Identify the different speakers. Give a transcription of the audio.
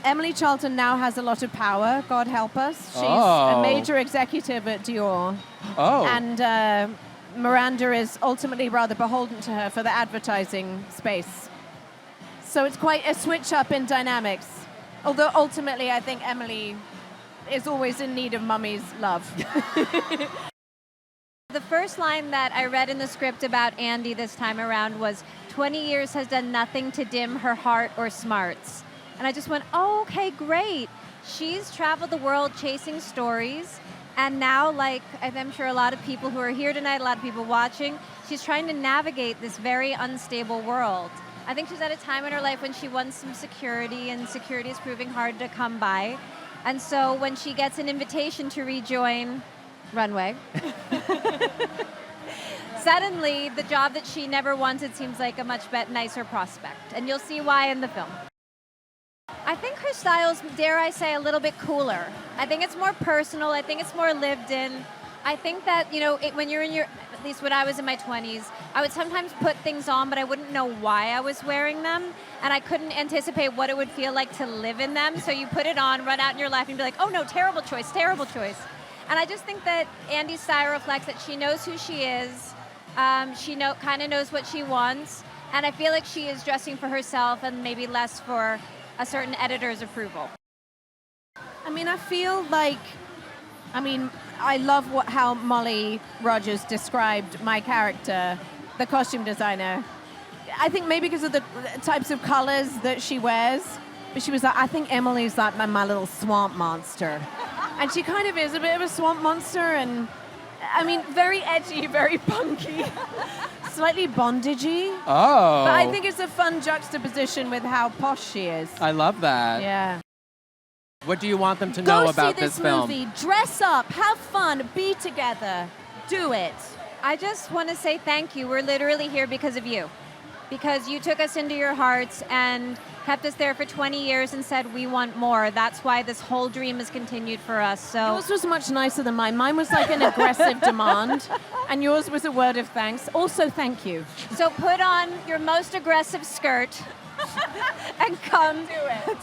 Speaker 1: Emily Charlton now has a lot of power, God help us. She's a major executive at Dior.
Speaker 2: Oh.
Speaker 1: And Miranda is ultimately rather beholden to her for the advertising space. So it's quite a switch up in dynamics. Although ultimately I think Emily is always in need of mummy's love.
Speaker 3: The first line that I read in the script about Andy this time around was, 20 years has done nothing to dim her heart or smarts. And I just went, oh, okay, great. She's traveled the world chasing stories. And now, like I'm sure a lot of people who are here tonight, a lot of people watching, she's trying to navigate this very unstable world. I think she's at a time in her life when she wants some security, and security is proving hard to come by. And so when she gets an invitation to rejoin Runway, suddenly the job that she never wanted seems like a much nicer prospect. And you'll see why in the film. I think her style's, dare I say, a little bit cooler. I think it's more personal. I think it's more lived in. I think that, when you're in your, at least when I was in my 20s, I would sometimes put things on, but I wouldn't know why I was wearing them. And I couldn't anticipate what it would feel like to live in them. So you put it on, run out in your life, and be like, oh no, terrible choice, terrible choice. And I just think that Andy's style reflects that she knows who she is. She kind of knows what she wants. And I feel like she is dressing for herself and maybe less for a certain editor's approval.
Speaker 1: I feel like, I love how Molly Rogers described my character, the costume designer. I think maybe because of the types of colors that she wears, but she was like, I think Emily's like my little swamp monster. And she kind of is a bit of a swamp monster, and very edgy, very punky, slightly bondagey.
Speaker 2: Oh.
Speaker 1: But I think it's a fun juxtaposition with how posh she is.
Speaker 2: I love that.
Speaker 1: Yeah.
Speaker 2: What do you want them to know about this film?
Speaker 1: Go see this movie. Dress up. Have fun. Be together. Do it.
Speaker 3: I just want to say thank you. We're literally here because of you. Because you took us into your hearts and kept us there for 20 years and said, we want more. That's why this whole dream has continued for us. So
Speaker 1: yours was much nicer than mine. Mine was like an aggressive demand, and yours was a word of thanks. Also, thank you.
Speaker 3: So put on your most aggressive skirt and come.
Speaker 1: Do it.